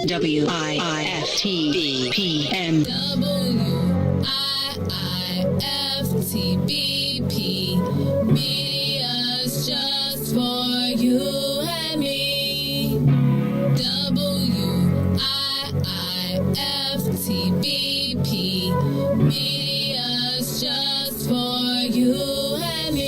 WIIFTBP and WIIFTBP. Media's just for you and me. WIIFTBP. Media's just for you and me.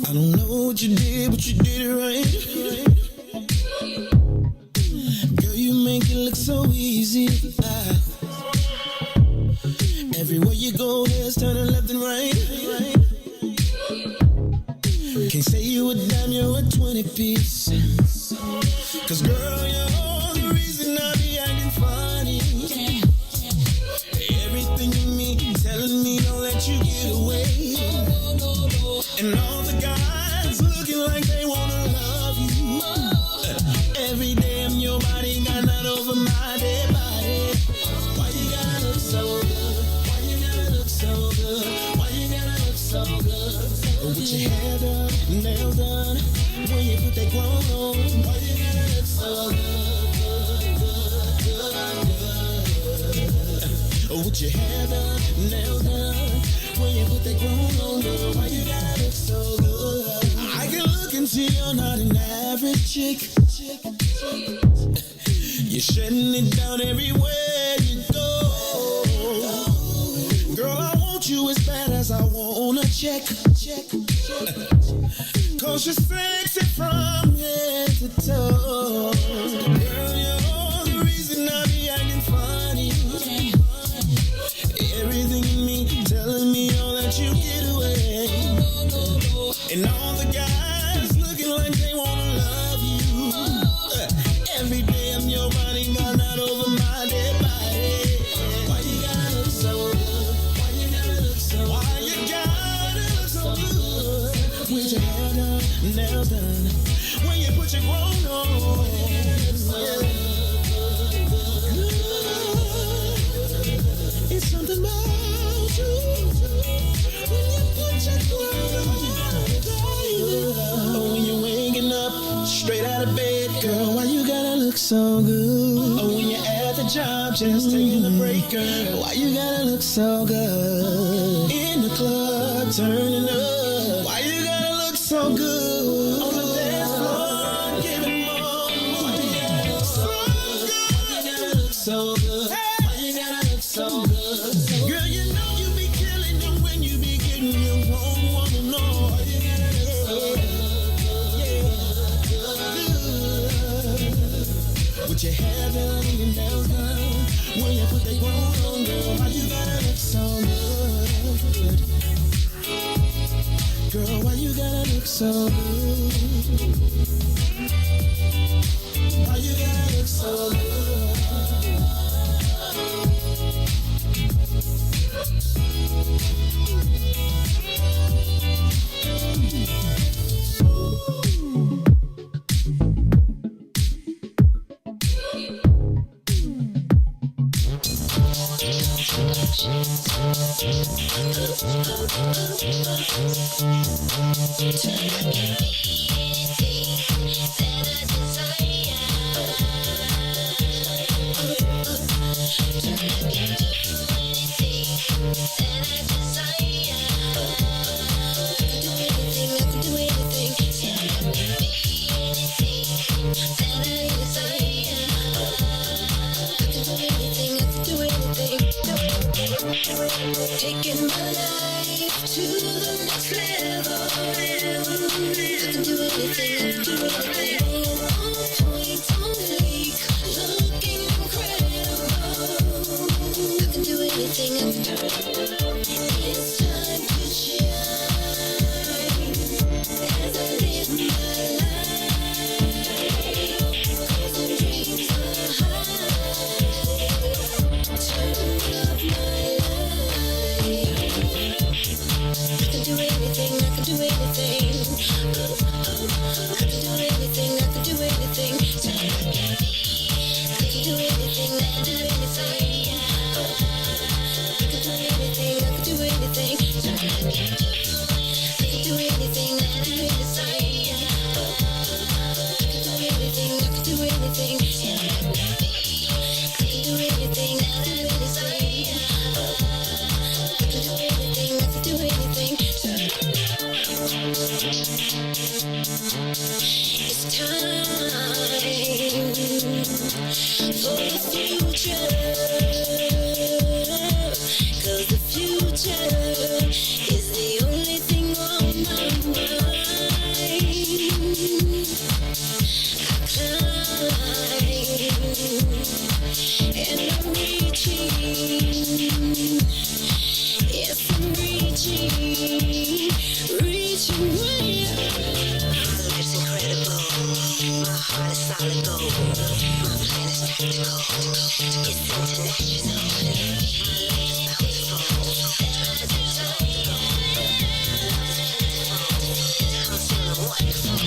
I don't know what you did, but you did it right. Girl, you make it look so easy. Everywhere you go, heads turning left and right. Can't say you a dime, you're a 20-piece. Cause girl, you're all the reason I be acting funny. Everything in me telling me don't let you get away. And all the guys looking like they wanna love you. Every day I'm your body, got not over my dead body. Why you gotta look so good? Why you gotta look so good? Why you gotta look so good? With your hair done, nails done, when you put that grown on. Why you gotta look so good? With your hair done, nails done, when you put that grown on, girl, why you gotta look so good? I can look and see you're not an average chick. You're shutting it down everywhere you go. Girl, I want you as bad as I want a check. Cause you're sexy from head to toe. Girl, you're all the reason I be acting funny. Everything in me telling me don't let you get away. And all the guys looking like they wanna love you. Every day I'm your body, got not over my dead body. Why you gotta look so good? Why you gotta look so good? Why you gotta look so good? With your hair done, nails done, when you put your grown on. It's something about you when you put your grown on. Oh, when you're waking up straight out of bed, girl, why you gotta look so good? Oh, when you're at the job just taking a break, girl, why you gotta look so good? In the club turning up, why you gotta look so good? On the dance floor giving more, why you gotta look so good? Why you gotta look so good? Why you gotta look so good? Girl, you know you be killing them when you be getting your own wanna know. Why you gotta look so good? With your hair done and your nails done, when you put that grown on, girl, why you gotta look so good? Girl, why you gotta look so good? Why you gotta look so good? Taking my life to the next level. I can do anything, I can do anything. On point, on fleek, looking incredible. I can do anything, I can do anything. It's time to shine as I live my life. 'Cause the dreams are for the future. 'Cause the future is the only thing on my mind. I climb and I'm reaching. Yes, I'm reaching way up. My life's incredible. My heart is solid gold. My plan is tactical. It's international. My life is bountiful. I'm feeling wonderful.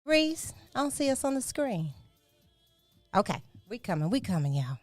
Reese, I don't see us on the screen. Okay, we coming, y'all.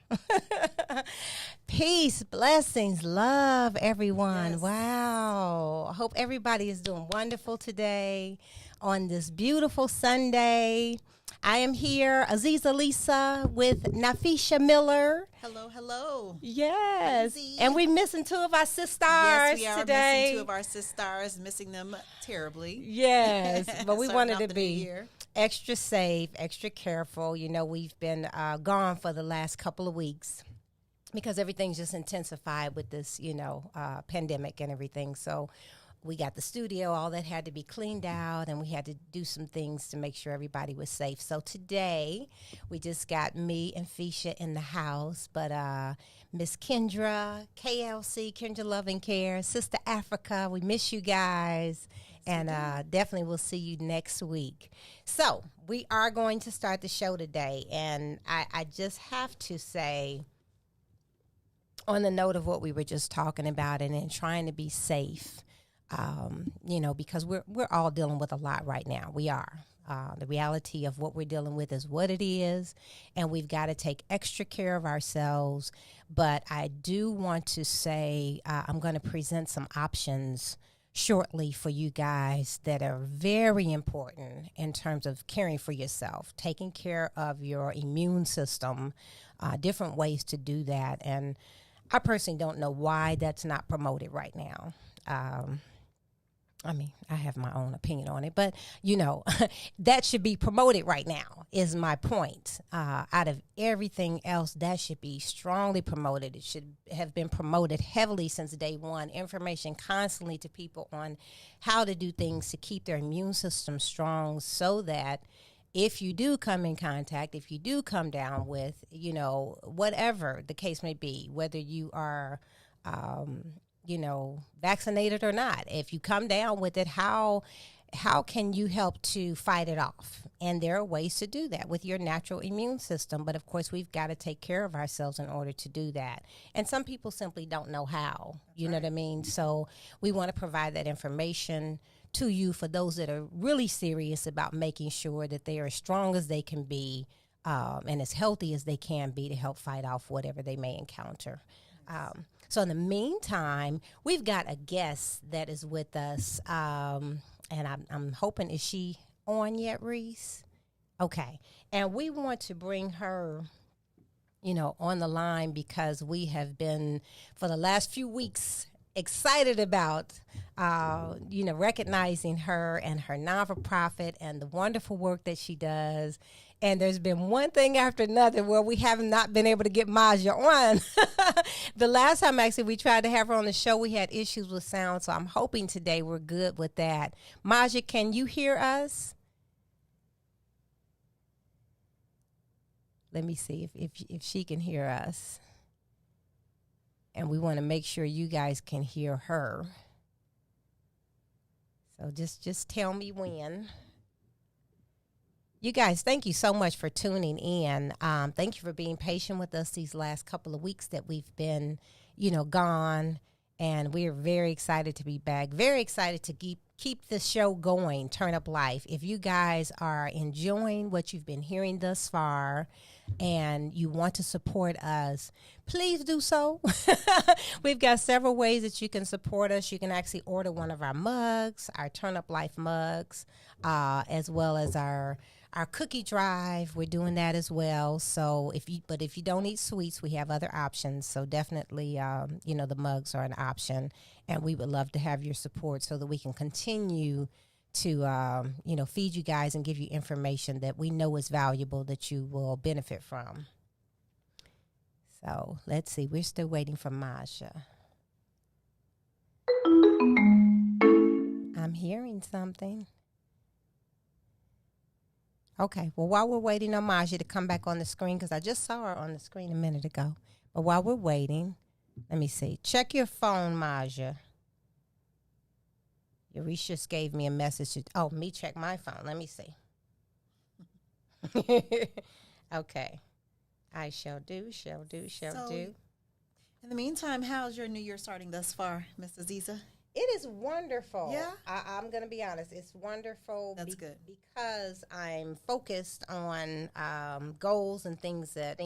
Peace, blessings, love, everyone. Yes. Wow. I hope everybody is doing wonderful today on this beautiful Sunday. I am here, Aziza Lisa, with Nafisha Miller. Hello, hello. Yes. Aziz. And we're missing two of our sisters Yes, we are today. missing two of our sisters, missing them terribly. Yes, but we Starting wanted off to the new be year. extra safe, extra careful. You know, we've been gone for the last couple of weeks because everything's just intensified with this, pandemic and everything. So we got the studio, all that had to be cleaned out, and we had to do some things to make sure everybody was safe. So today, we just got me and Fisha in the house, but Miss Kendra, KLC, Kendra Luv N Care, Sister Africa, we miss you guys, and definitely we'll see you next week. So we are going to start the show today, and I just have to say, on the note of what we were just talking about and in trying to be safe, because we're all dealing with a lot right now. We are. The reality of what we're dealing with is what it is, and we've got to take extra care of ourselves. But I do want to say I'm going to present some options shortly for you guys that are very important in terms of caring for yourself, taking care of your immune system, different ways to do that. And I personally don't know why that's not promoted right now. I have my own opinion on it, but, that should be promoted right now is my point. Out of everything else, that should be strongly promoted. It should have been promoted heavily since day one. Information constantly to people on how to do things to keep their immune system strong so that if you do come in contact, if you do come down with, whatever the case may be, whether you are vaccinated or not, if you come down with it, how can you help to fight it off? And there are ways to do that with your natural immune system. But of course, we've got to take care of ourselves in order to do that. And some people simply don't know how, know what I mean? So we want to provide that information to you for those that are really serious about making sure that they are as strong as they can be and as healthy as they can be to help fight off whatever they may encounter. So in the meantime, we've got a guest that is with us, and I'm hoping, is she on yet, Reese? Okay. And we want to bring her, on the line because we have been, for the last few weeks, excited about, recognizing her and her non-for-profit and the wonderful work that she does. And there's been one thing after another where we have not been able to get Maja on. The last time, actually, we tried to have her on the show, we had issues with sound. So I'm hoping today we're good with that. Maja, can you hear us? Let me see if she can hear us. And we want to make sure you guys can hear her. So just tell me when. You guys, thank you so much for tuning in. Thank you for being patient with us these last couple of weeks that we've been, gone. And we're very excited to be back. Very excited to keep the show going, Turn Up Life. If you guys are enjoying what you've been hearing thus far and you want to support us, please do so. We've got several ways that you can support us. You can actually order one of our mugs, our Turn Up Life mugs, as well as our cookie drive. We're doing that as well. So if you don't eat sweets, we have other options. So definitely, the mugs are an option, and we would love to have your support so that we can continue to, feed you guys and give you information that we know is valuable that you will benefit from. So let's see. We're still waiting for Maja. I'm hearing something. Okay, well, while we're waiting on Maja to come back on the screen, because I just saw her on the screen a minute ago. But while we're waiting, let me see. Check your phone, Maja. Yarish just gave me a message. Me check my phone. Let me see. Okay. I shall do. In the meantime, how's your New Year starting thus far, Miss Aziza? It is wonderful. Yeah. I'm going to be honest. It's wonderful. That's good. Because I'm focused on goals and things that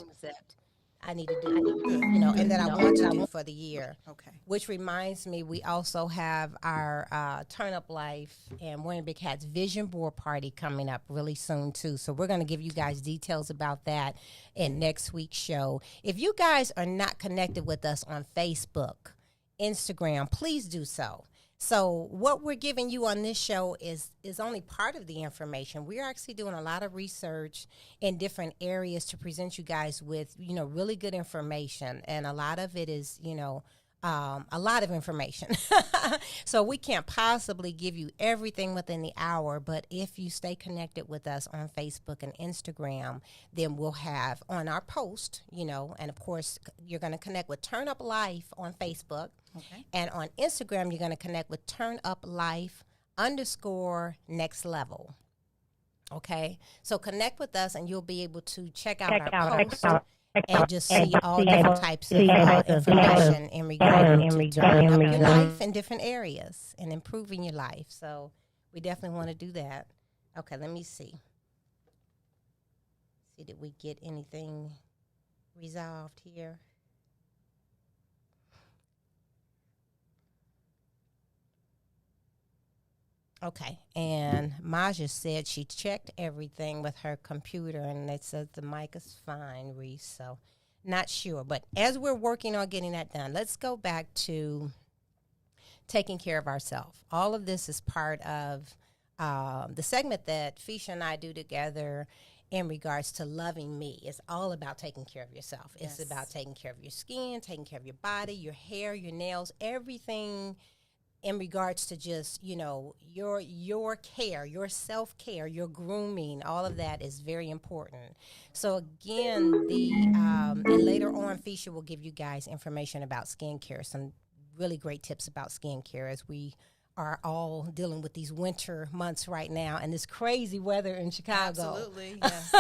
I need to do, and that I want to do for the year. Okay. Which reminds me, we also have our Turn Up Life and Wearing Big Hats Vision Board Party coming up really soon, too. So we're going to give you guys details about that in next week's show. If you guys are not connected with us on Facebook, Instagram, please do so. So what we're giving you on this show is only part of the information. We're actually doing a lot of research in different areas to present you guys with, really good information. And a lot of it is, a lot of information. So we can't possibly give you everything within the hour, but if you stay connected with us on Facebook and Instagram, then we'll have on our post, and of course you're going to connect with Turn Up Life on Facebook. Okay. And on Instagram, you're going to connect with Turn Up Life _next level. Okay. So connect with us and you'll be able to check out our posts. And just see all different types of information in regard to turning up your life in different areas and improving your life. So we definitely want to do that. Okay, let me see. Did we get anything resolved here? Okay, and Maja said she checked everything with her computer, and it says the mic is fine, Reese, so not sure. But as we're working on getting that done, let's go back to taking care of ourselves. All of this is part of the segment that Fisha and I do together in regards to loving me. It's all about taking care of yourself. Yes. It's about taking care of your skin, taking care of your body, your hair, your nails, everything in regards to just, your care, your self-care, your grooming, all of that is very important. So again, and later on, Fisha will give you guys information about skincare, some really great tips about skincare as we are all dealing with these winter months right now and this crazy weather in Chicago. Absolutely, yes.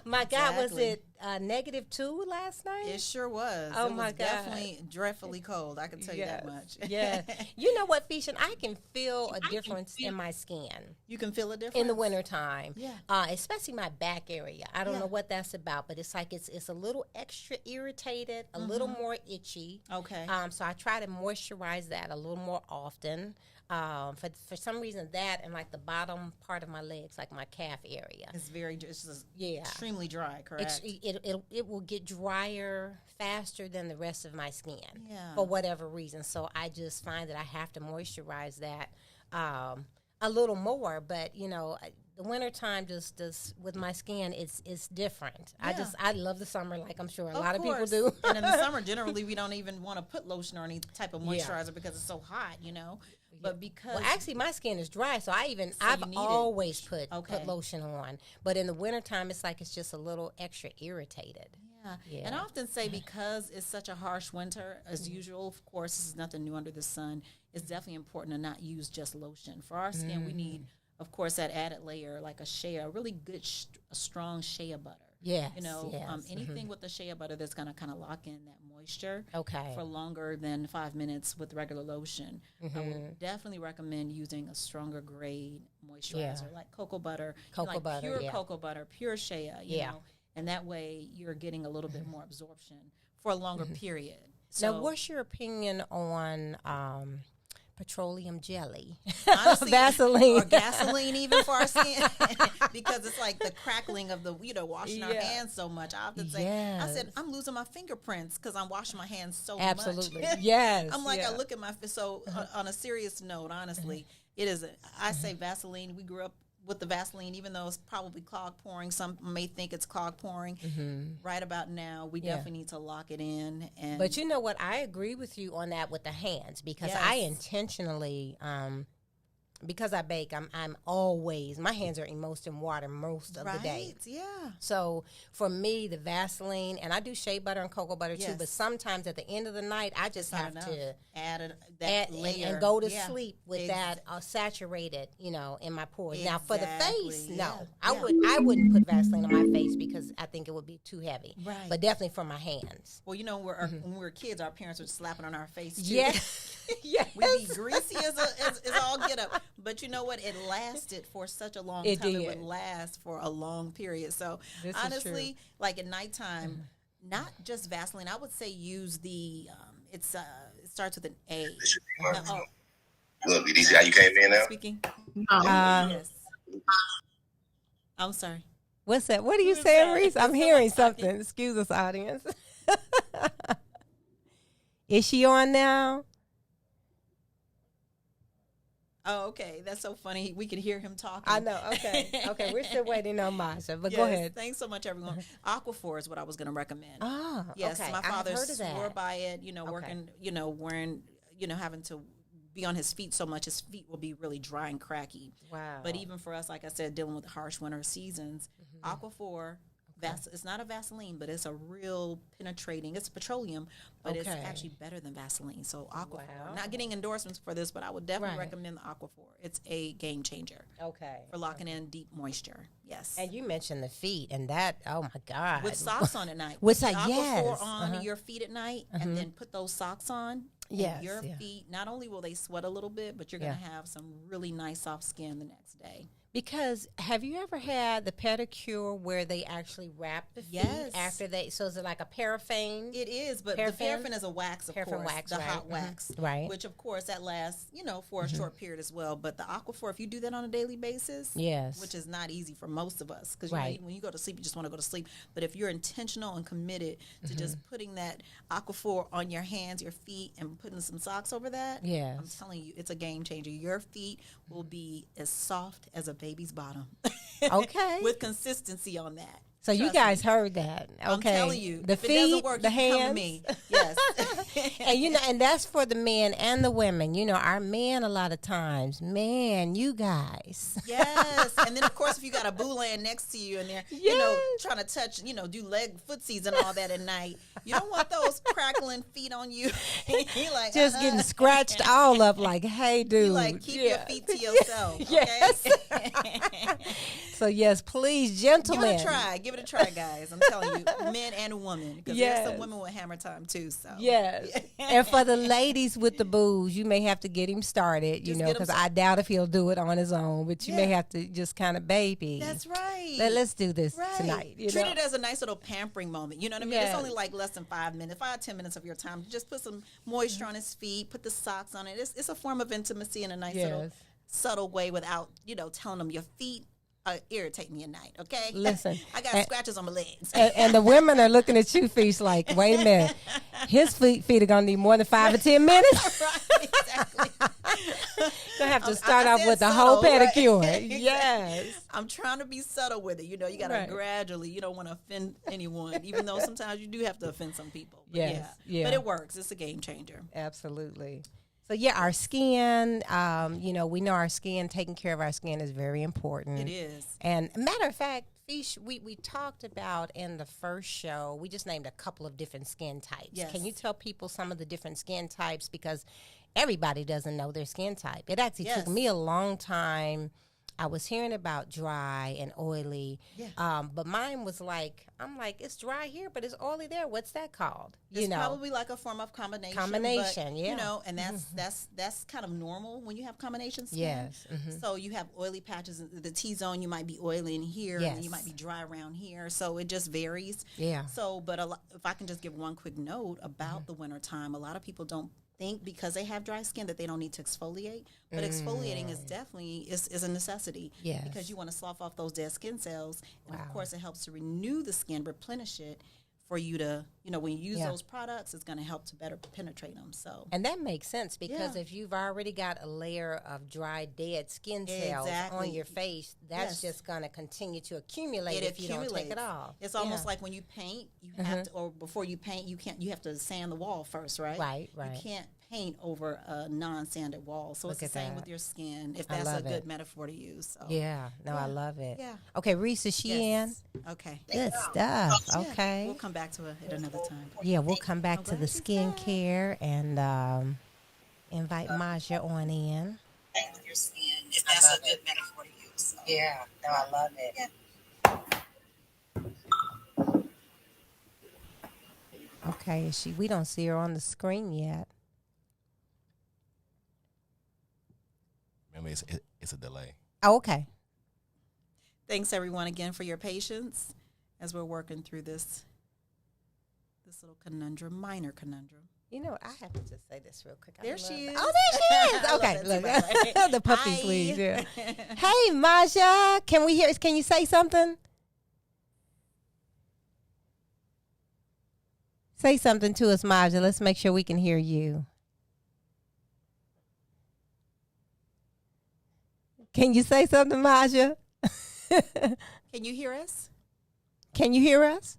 My God, was it -2 last night? It sure was. Oh, it my was God. Definitely dreadfully cold. I can tell you that much. Yeah. You know what, Fisha? I can feel a difference in my skin. You can feel a difference? In the wintertime. Yeah. Especially my back area. I don't know what that's about, but it's like it's a little extra irritated, a little more itchy. Okay. So I try to moisturize that a little more often. For some reason, that and like the bottom part of my legs, like my calf area. It's extremely dry, correct? It will get drier faster than the rest of my skin for whatever reason. So I just find that I have to moisturize that a little more. But, the wintertime just with my skin, it's different. Yeah. I love the summer like I'm sure a Of lot course. of people do. And in the summer, generally, we don't even want to put lotion or any type of moisturizer because it's so hot, But because actually my skin is dry, so I've always put lotion on. But in the wintertime, it's like it's just a little extra irritated. Yeah. And I often say because it's such a harsh winter, as usual, of course, this is nothing new under the sun, it's definitely important to not use just lotion. For our skin, we need, of course, that added layer, like a really good, strong shea butter. Yes, You know, yes. anything with the shea butter that's going to kind of lock in that moisture Okay. for longer than 5 minutes with regular lotion. I would definitely recommend using a stronger grade moisturizer like cocoa butter, Cocoa butter, pure yeah. cocoa butter, pure shea, you know, and that way you're getting a little bit more absorption for a longer period. So, Now, what's your opinion on petroleum jelly? honestly, Vaseline. or gasoline even for our skin, because it's like the crackling of the, you know, washing our hands so much. I have to say, I said, I'm losing my fingerprints because I'm washing my hands so Absolutely. much. Yes. I'm like, yeah. I look at my, so on a serious note, honestly, it is, I say Vaseline. We grew up with the Vaseline, even though it's probably clog pouring. Some may think it's clog pouring. Right about now, we definitely need to lock it in. And But you know what? I agree with you on that with the hands, because Yes. I intentionally, because I bake, I'm always, my hands are immersed in water most of the day. Yeah. So for me, the Vaseline, and I do shea butter and cocoa butter too, Yes. but sometimes at the end of the night, I just Not have enough. to Add that add layer and go to Yeah. sleep with Ex- that saturated, you know, in my pores. Now for the face, Exactly, no, yeah. I wouldn't put Vaseline on my face because I think it would be too heavy. Right. But definitely for my hands. Well, you know, when we were kids, our parents were slapping on our face too. Yes. Yes. We'd be greasy as all get up. But you know what? It lasted for such a long It time. did. It would last for a long period. So This is honestly, like at nighttime, not just Vaseline. I would say use the it starts with an A. Oh, Look, did you see how you came in now? speaking. Uh, Yes. I'm sorry. What's that? What are you Who's saying, that? Reese? I'm Is hearing someone talking? something. Excuse us, audience. Is she on now? Oh, okay. That's so funny. We could hear him talking. I know. Okay. Okay. We're still waiting on Maja, but go Yes, ahead. Thanks so much, everyone. Aquaphor is what I was going to recommend. Ah, Yes, okay. my I've father heard of swore that. by it. You know, Okay. working, you know, wearing, you know, having to be on his feet so much, his feet will be really dry and cracky. Wow. But even for us, like I said, dealing with harsh winter seasons, Aquaphor, it's not a Vaseline, but it's a real penetrating. It's petroleum, but it's Okay. actually better than Vaseline. So Aquaphor, Wow. not getting endorsements for this, but I would definitely Right. recommend the Aquaphor. It's a game changer Okay. for locking in deep moisture. Yes. And you mentioned the feet, and that, oh my God. With socks on at night. With Put socks, Aquaphor yes. on your feet at night, and then put those socks on. And Yes, your yeah. feet, not only will they sweat a little bit, but you're Yeah. going to have some really nice soft skin the next day. Because have you ever had the pedicure where they actually wrap the feet Yes. after they? So is it like a paraffin? It is, but Paraffin? the paraffin is a wax, of Paraffin course, wax, the right. hot Mhm. wax, Right. which of course that lasts, you know, for a short period as well. But the Aquaphor, if you do that on a daily basis, Yes. which is not easy for most of us, because Right. when you go to sleep, you just want to go to sleep. But if you're intentional and committed to just putting that Aquaphor on your hands, your feet, and putting some socks over that, Yes. I'm telling you, it's a game changer. Your feet will be as soft as a baby's bottom. Okay. With consistency on that. So you Trust guys me. heard that, okay? I'm telling you, the if feet, it doesn't work, the you can hands. come to me. Yes. And you know, and that's for the men and the women. You know, our men a lot of times, man, you guys. Yes. And then, of course, if you got a boo laying next to you and they're, you know, Yes. trying to touch, you know, do leg footsies and all that at night, you don't want those crackling feet on you. You like, Just getting scratched all up like, hey, dude. You like, keep your Yeah. feet to yourself. Okay? Yes. So, yes, please, Give gentlemen. it a try. Give it a try, guys. I'm telling you, men and women. Because there's Yes. some women with hammer time, too. So Yes. And for the ladies with the booze, you may have to get him started, you Just know, get him because I doubt if he'll do it on his own, but you may Yeah. have to just kind of baby. That's right. Let's do this Right. tonight. You Treat know? it as a nice little pampering moment. You know what I mean? Yes. It's only like less than 5 minutes, 10 minutes of your time. Just put some moisture on his feet, put the socks on it. It's a form of intimacy in a nice little Yes. subtle way without, you know, telling them your feet irritate me at night, okay? Listen, I got scratches on my legs. And the women are looking at you, feet like, wait a minute, his feet are gonna need more than 5 or 10 minutes. Right, exactly. Gonna have to I start off said with the whole subtle, right? pedicure. Yes. I'm trying to be subtle with it. You know, you got to Right. gradually. You don't want to offend anyone, even though sometimes you do have to offend some people. But Yes, yeah. But it works. It's a game changer. Absolutely. So yeah, our skin, you know, we know our skin, taking care of our skin is very important. It is. And matter of fact, Fish, we talked about in the first show, we just named a couple of different skin types. Yes. Can you tell people some of the different skin types? Because everybody doesn't know their skin type. It actually took Yes. me a long time I was hearing about dry and oily, Yeah. but mine was like, I'm like, it's dry here, but it's oily there. What's that called? It's probably like a form of combination. Combination, yeah. You know, and that's kind of normal when you have combination skin. Yes. So you have oily patches. The T-zone, you might be oily in here, and you Yes. might be dry around here. So it just varies. Yeah. So, but if I can just give one quick note about the wintertime, a lot of people don't think because they have dry skin that they don't need to exfoliate, but exfoliating is definitely is a necessity. Yes. Because you want to slough off those dead skin cells, and of Wow. course it helps to renew the skin, replenish it for you to, you know, when you use those products, it's going to help to better penetrate them. So And that makes sense because Yeah. if you've already got a layer of dry, dead skin cells Exactly. on your face, that's Yes. just going to continue to accumulate it if you don't take it accumulates. off. It's almost Yeah. like when you paint, you have to, or before you paint, you have to sand the wall first, right? Right. You can't paint over a non-sanded wall. So Look it's the at same that. with your skin, if I that's a love good it. metaphor to use. So. Yeah. No, I love it. Yeah. Okay, Reese, is she in? Yes. Okay. Good stuff. Yeah. Okay. We'll come back to it at another time. Yeah, we'll come back to glad the she's skincare and invite Maja on in. With your skin, if that's a good metaphor to use. So. Yeah, no, I love it. Yeah. Okay, we don't see her on the screen yet. Remember, it's a delay. Oh, okay. Thanks everyone again for your patience as we're working through this little minor conundrum. You know, I have to just say this real quick. I There love she that. is. Oh, there she is. I love Okay, that too, look. by the way. The puppy Hi. sleeves, yeah. Hey, Maja, can we hear? Can you say something? Say something to us, Maja. Let's make sure we can hear you. Can you say something, Maja? Can you hear us? Can you hear us?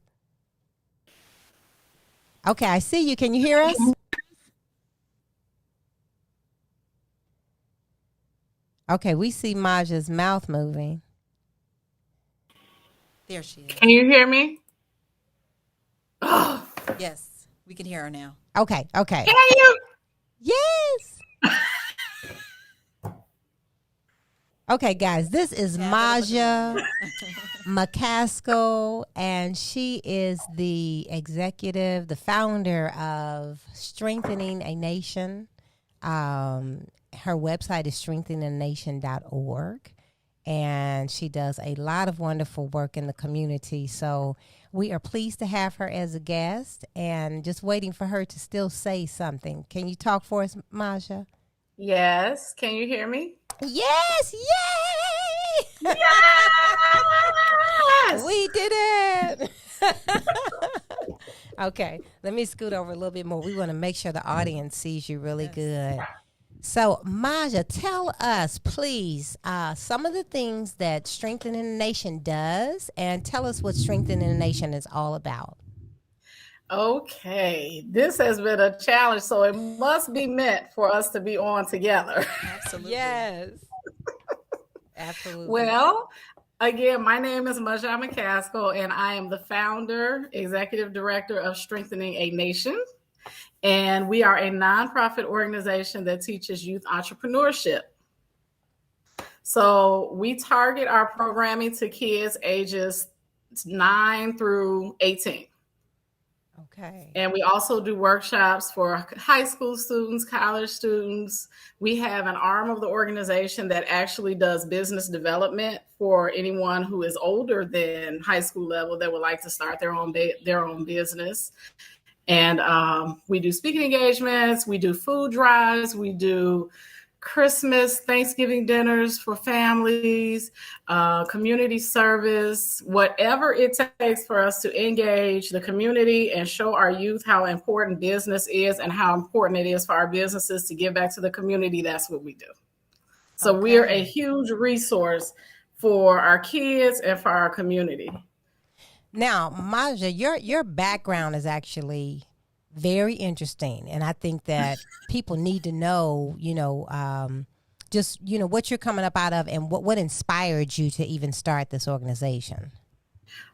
Okay, I see you. Can you hear us? Okay, we see Maja's mouth moving. There she is. Can you hear me? Yes, we can hear her now. Okay. Can you? Yes. Okay, guys, this is Maja Mccaskill, and she is the executive, the founder of Strengthening a Nation. Her website is strengtheningthenation.org, and she does a lot of wonderful work in the community. So we are pleased to have her as a guest and just waiting for her to still say something. Can you talk for us, Maja? Yes. Can you hear me? Yes, yay! Yes! We did it. Okay, let me scoot over a little bit more. We want to make sure the audience sees you really good. So, Maja, tell us, please, some of the things that Strengthening the Nation does, and tell us what Strengthening the Nation is all about. Okay. This has been a challenge, so it must be meant for us to be on together. Absolutely. Yes. Absolutely. Well, again, my name is Maja Mccaskill, and I am the founder, executive director of Strengthening a Nation. And we are a nonprofit organization that teaches youth entrepreneurship. So we target our programming to kids ages 9 through 18. Okay. And we also do workshops for high school students, college students. We have an arm of the organization that actually does business development for anyone who is older than high school level that would like to start their own business. And we do speaking engagements, we do food drives, we do Christmas, Thanksgiving dinners for families, community service, whatever it takes for us to engage the community and show our youth how important business is and how important it is for our businesses to give back to the community. That's what we do. So we're a huge resource for our kids and for our community. Now, Maja, your background is actually very interesting, and I think that people need to know, just what you're coming up out of and what inspired you to even start this organization.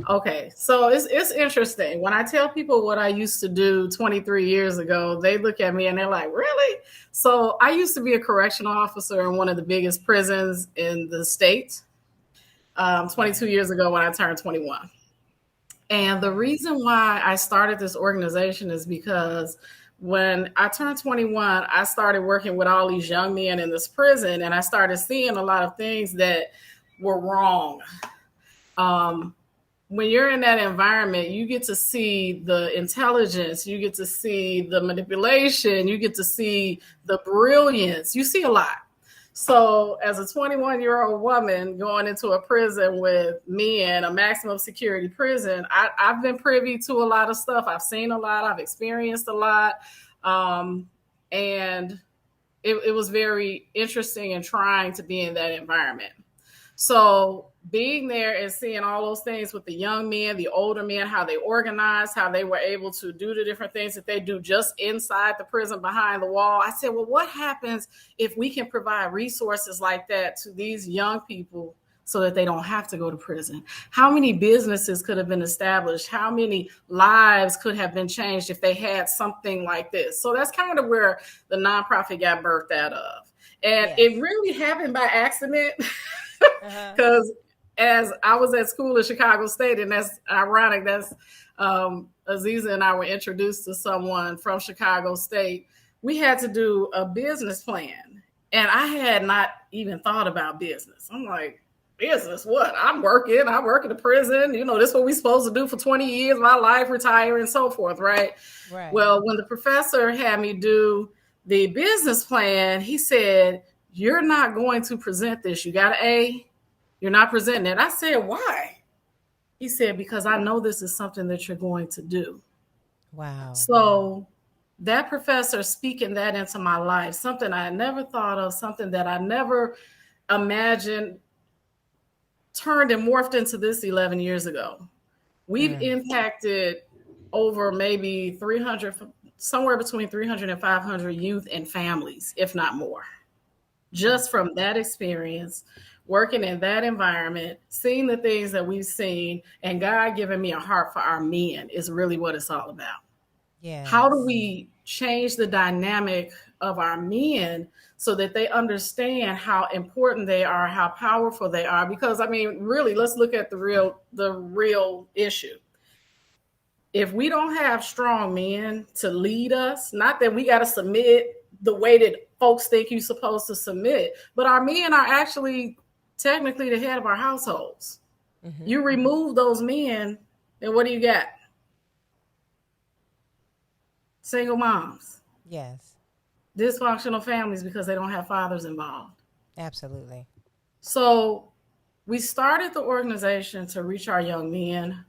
Okay, so it's interesting. When I tell people what I used to do 23 years ago, they look at me and they're like, really? So I used to be a correctional officer in one of the biggest prisons in the state 22 years ago when I turned 21. And the reason why I started this organization is because when I turned 21, I started working with all these young men in this prison, and I started seeing a lot of things that were wrong. When you're in that environment, you get to see the intelligence, you get to see the manipulation, you get to see the brilliance. You see a lot. So as a 21-year-old woman going into a prison with men, a maximum security prison, I've been privy to a lot of stuff. I've seen a lot. I've experienced a lot. And it was very interesting and trying to be in that environment. So being there and seeing all those things with the young men, the older men, how they organized, how they were able to do the different things that they do just inside the prison behind the wall. I said, well, what happens if we can provide resources like that to these young people so that they don't have to go to prison? How many businesses could have been established? How many lives could have been changed if they had something like this? So that's kind of where the nonprofit got birthed out of. And it really happened by accident. Because as I was at school in Chicago State, and that's ironic, that's Aziza and I were introduced to someone from Chicago State. We had to do a business plan, and I had not even thought about business. I'm like, business, what? I work in the prison. You know, this is what we're supposed to do for 20 years, my life, retire, and so forth, right? Well, when the professor had me do the business plan, he said, you're not going to present this. You got an A. You're not presenting it. I said, why? He said, because I know this is something that you're going to do. Wow. So that professor speaking that into my life, something I never thought of, something that I never imagined, turned and morphed into this 11 years ago. We've impacted over maybe 300, somewhere between 300 and 500 youth and families, if not more. Just from that experience, working in that environment, seeing the things that we've seen, and God giving me a heart for our men is really what it's all about. Yeah. How do we change the dynamic of our men so that they understand how important they are, how powerful they are? Because, I mean, really, let's look at the real issue. If we don't have strong men to lead us, not that we got to submit the way that folks think you're supposed to submit, but our men are actually technically the head of our households. Mm-hmm. You remove those men, then what do you got? Single moms. Yes. Dysfunctional families because they don't have fathers involved. Absolutely. So we started the organization to reach our young men,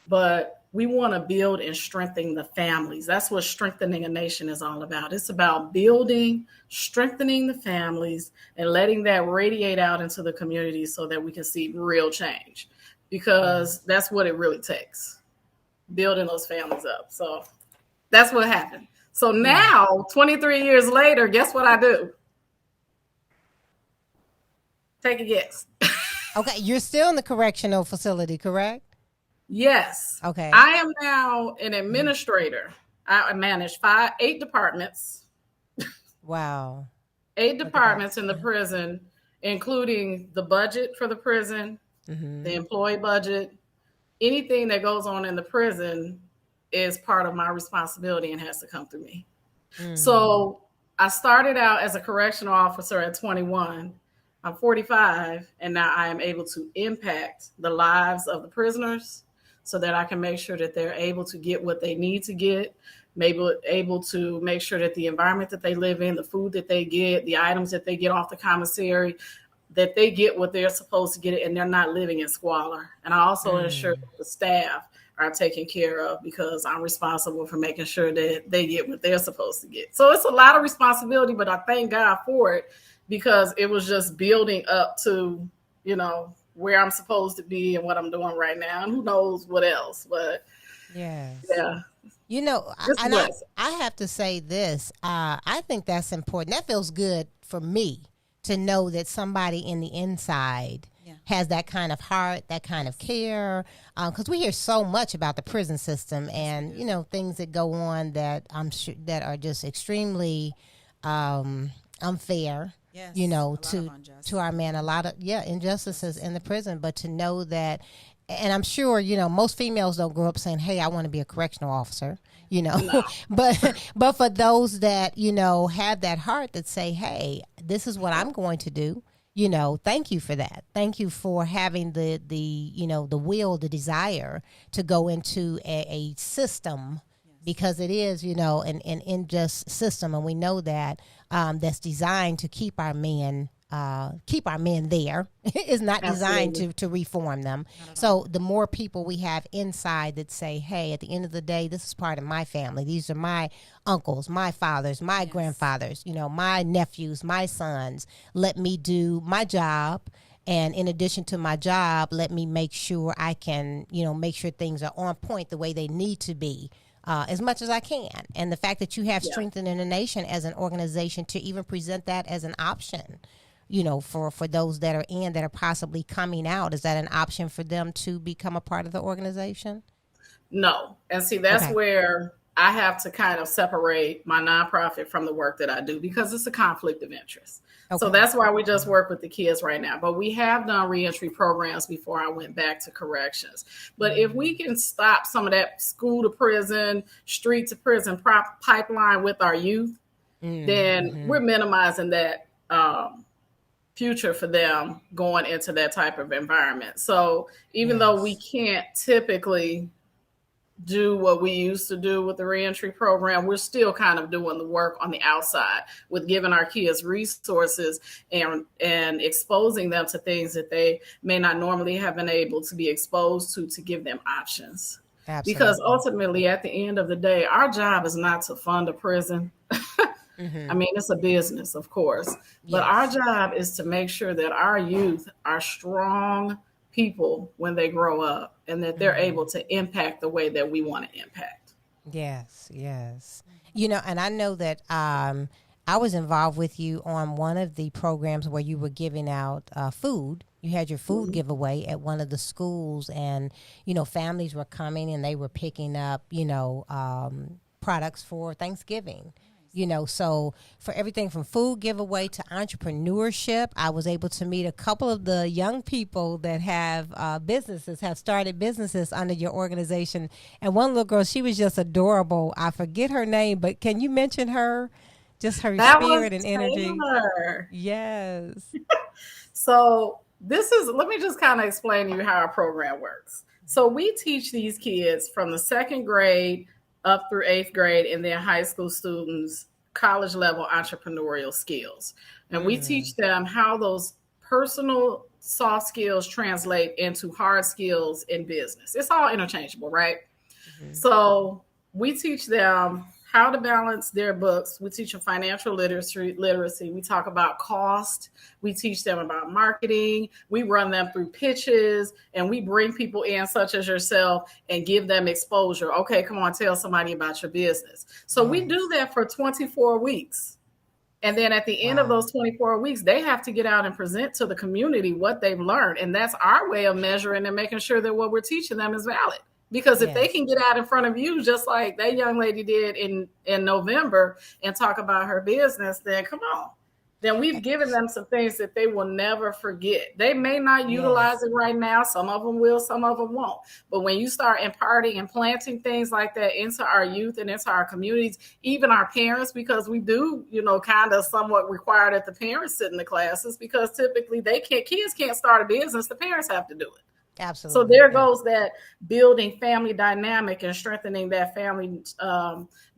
but we want to build and strengthen the families. That's what strengthening a nation is all about. It's about building, strengthening the families, and letting that radiate out into the community so that we can see real change, because that's what it really takes, building those families up. So that's what happened. So now, 23 years later, guess what I do? Take a guess. Okay, you're still in the correctional facility, correct? Yes. Okay. I am now an administrator. I manage 8 departments. Wow. 8 departments in the prison, including the budget for the prison, the employee budget. Anything that goes on in the prison is part of my responsibility and has to come through me. So I started out as a correctional officer at 21. I'm 45, and now I am able to impact the lives of the prisoners so that I can make sure that they're able to get what they need to get, maybe able to make sure that the environment that they live in, the food that they get, the items that they get off the commissary, that they get what they're supposed to get and they're not living in squalor. And I also ensure that the staff are taken care of, because I'm responsible for making sure that they get what they're supposed to get. So it's a lot of responsibility, but I thank God for it, because it was just building up to, you know, where I'm supposed to be and what I'm doing right now. And who knows what else, but yeah. You know, I have to say this. I think that's important. That feels good for me to know that somebody in the inside has that kind of heart, that kind of care, because we hear so much about the prison system and things that go on that I'm sure that are just extremely unfair. Yes, to our men, a lot of injustices in the prison, but to know that, and I'm sure most females don't grow up saying, "Hey, I want to be a correctional officer," no. but for those that have that heart that say, "Hey, this is what I'm going to do." Thank you for that. Thank you for having the will, the desire to go into a system, because it is, an unjust system. And we know that that's designed to keep our men there. It's not designed to reform them. So the more people we have inside that say, hey, at the end of the day, this is part of my family. These are my uncles, my fathers, my grandfathers, my nephews, my sons. Let me do my job. And in addition to my job, let me make sure I can, make sure things are on point the way they need to be. As much as I can. And the fact that you have Strengthening the Nation as an organization to even present that as an option, for those that are possibly coming out, is that an option for them to become a part of the organization? No. And see, that's where I have to kind of separate my nonprofit from the work that I do, because it's a conflict of interest. Okay. So that's why we just work with the kids right now. But we have done reentry programs before I went back to corrections. But if we can stop some of that school to prison, street to prison pipeline with our youth, then we're minimizing that future for them going into that type of environment. So even though we can't typically do what we used to do with the reentry program, we're still kind of doing the work on the outside with giving our kids resources and exposing them to things that they may not normally have been able to be exposed to give them options. Absolutely. Because ultimately, at the end of the day, our job is not to fund a prison. I mean, it's a business, of course, but our job is to make sure that our youth are strong people when they grow up, and that they're able to impact the way that we want to impact. Yes. And I know that I was involved with you on one of the programs where you were giving out food. You had your food giveaway at one of the schools, and, families were coming and they were picking up, products for Thanksgiving. So for everything from food giveaway to entrepreneurship, I was able to meet a couple of the young people that have have started businesses under your organization. And one little girl, she was just adorable. I forget her name, but can you mention her? Just her spirit and energy. Taylor. Yes. So let me just kind of explain to you how our program works. So we teach these kids from the second grade up through 8th grade, and then high school students, college level entrepreneurial skills. And we teach them how those personal soft skills translate into hard skills in business. It's all interchangeable, right? So we teach them how to balance their books. We teach them financial literacy. We talk about cost. We teach them about marketing. We run them through pitches, and we bring people in such as yourself and give them exposure. Okay, come on, tell somebody about your business. So we do that for 24 weeks. And then at the end of those 24 weeks, they have to get out and present to the community what they've learned. And that's our way of measuring and making sure that what we're teaching them is valid. Because if they can get out in front of you, just like that young lady did in November, and talk about her business, then come on. Then we've given them some things that they will never forget. They may not utilize it right now. Some of them will, some of them won't. But when you start imparting and planting things like that into our youth and into our communities, even our parents, because we do, kind of somewhat require that the parents sit in the classes, because typically kids can't start a business. The parents have to do it. Absolutely. So there goes that building family dynamic and strengthening that family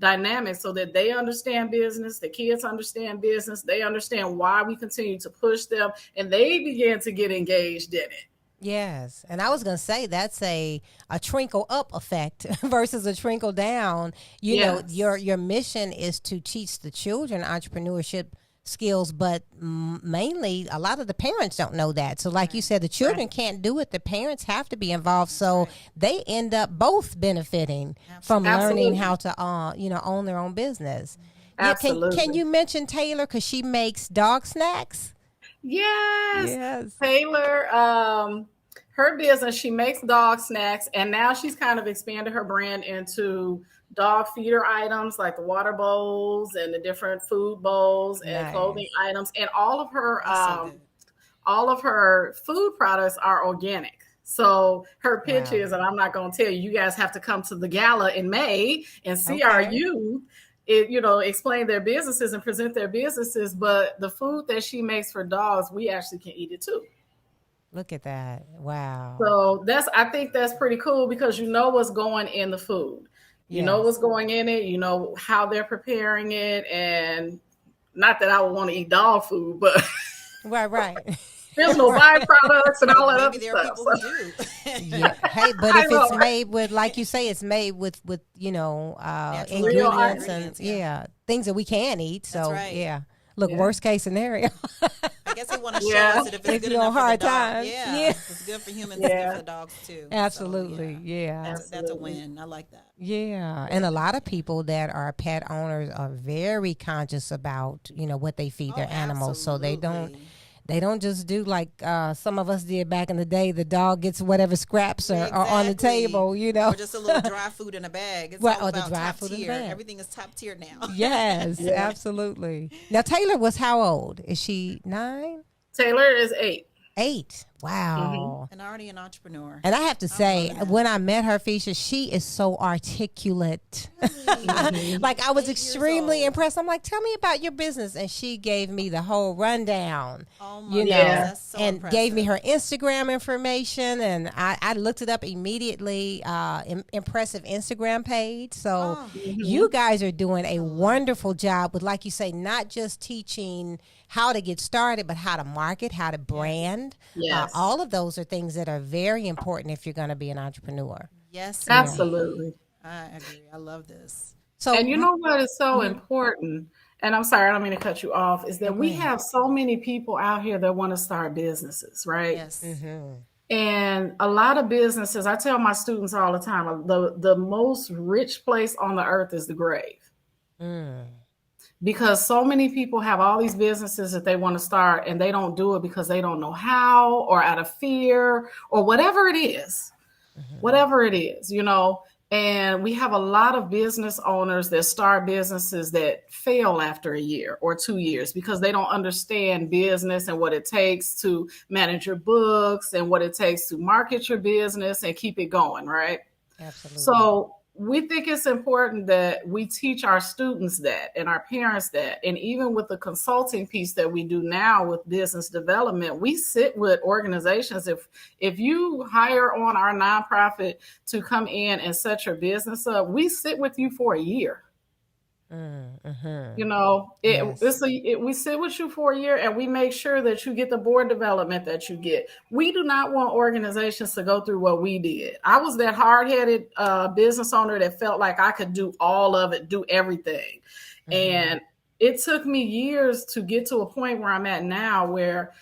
dynamic, so that they understand business, the kids understand business, they understand why we continue to push them, and they begin to get engaged in it. Yes. And I was going to say that's a trickle up effect versus a trickle down. You know, your mission is to teach the children entrepreneurship skills, but mainly a lot of the parents don't know that. So like you said, the children can't do it. The parents have to be involved. So they end up both benefiting from learning how to, own their own business. Absolutely. Can you mention Taylor? Because she makes dog snacks. Yes. Taylor, her business, she makes dog snacks, and now she's kind of expanded her brand into dog feeder items like the water bowls and the different food bowls and clothing items, and all of her food products are organic. So her pitch is, and I'm not going to tell you, you guys have to come to the gala in May and see our youth, explain their businesses and present their businesses. But the food that she makes for dogs, we actually can eat it too. Look at that. Wow. So I think that's pretty cool because you know what's going in the food. You know what's going in it. You know how they're preparing it. And not that I would want to eat dog food, but right. There's no byproducts and all that other stuff. Maybe there are people who do. Hey, but if it's made with, like you say, it's made with ingredients and things that we can eat. So look, worst case scenario. I guess they want to show us that if it's good enough for the dog. If it's good for humans, it's good for dogs too. Absolutely, so, that's a win. I like that. Yeah, and a lot of people that are pet owners are very conscious about what they feed their animals, so they don't just do like some of us did back in the day. The dog gets whatever scraps are on the table, or just a little dry food in a bag. It's all about top tier. Everything is top tier now. Yes, absolutely. Now Taylor was how old? Is she 9? Taylor is 8. 8. Wow. And already an entrepreneur. And I have to say, when I met her, Fisha, she is so articulate. Like, I was extremely impressed. I'm like, tell me about your business. And she gave me the whole rundown, that's so and impressive. gave me her Instagram information. And I looked it up immediately. Impressive Instagram page. So you guys are doing a wonderful job with, like you say, not just teaching how to get started, but how to market, how to brand. All of those are things that are very important if you're going to be an entrepreneur. Yes, absolutely. I agree. I love this. So, and you know what is so important, and I'm sorry, I don't mean to cut you off, is that we have so many people out here that want to start businesses, right? Yes. And a lot of businesses, I tell my students all the time, the most rich place on the earth is the grave. Because so many people have all these businesses that they want to start and they don't do it because they don't know how, or out of fear, or whatever it is, and we have a lot of business owners that start businesses that fail after a year or 2 years because they don't understand business and what it takes to manage your books and what it takes to market your business and keep it going, right? Absolutely. So we think it's important that we teach our students that and our parents that. And even with the consulting piece that we do now with business development, we sit with organizations. If you hire on our nonprofit to come in and set your business up, we sit with you for a year. We sit with you for a year and we make sure that you get the board development that you get. We do not want organizations to go through what we did. I was that hard-headed business owner that felt like I could do all of it, do everything. And it took me years to get to a point where I'm at now, where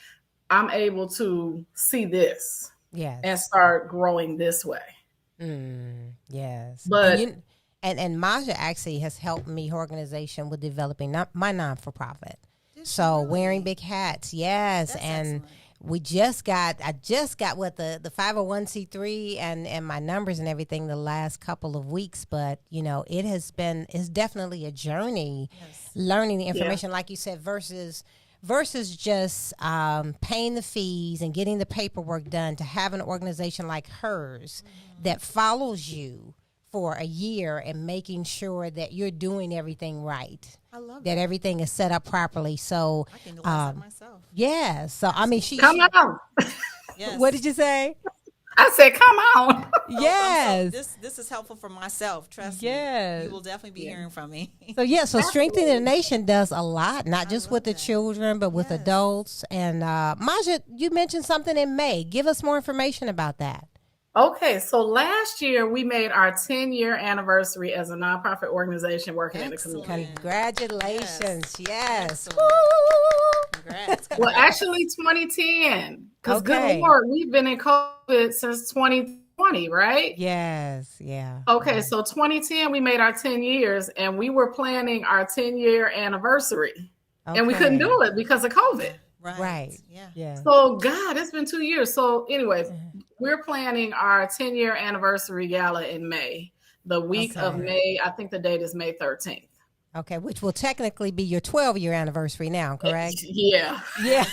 I'm able to see this and start growing this way. Yes. But And Maja actually has helped me, her organization, with developing my non-for-profit. So wearing big hats, yes. That's and excellent. I just got what the 501c3 and my numbers and everything the last couple of weeks. But, it's definitely a journey learning the information, like you said, versus just paying the fees and getting the paperwork done, to have an organization like hers that follows you for a year and making sure that you're doing everything right. I love that everything is set up properly. So I can do that myself. Yeah. So I mean, come on. Yes. What did you say? I said, come on. Yes. This is helpful for myself. Trust me. You will definitely be hearing from me. So Strengthening the Nation does a lot, not just with the children, but with adults. And Maja, you mentioned something in May. Give us more information about that. Okay, so last year we made our 10-year anniversary as a nonprofit organization working in the community. Congratulations. Yes. Congrats. Well, actually 2010, because good Lord, we've been in COVID since 2020, right? Yes, yeah. Okay, so 2010 we made our 10 years and we were planning our 10-year anniversary. And we couldn't do it because of COVID. Right. Yeah. Yeah. So, God, it's been 2 years. So, anyways, we're planning our 10-year anniversary gala in May. The week of Okay. May, I think the date is May 13th. Okay, which will technically be your 12-year anniversary now, correct? Yeah. Yeah.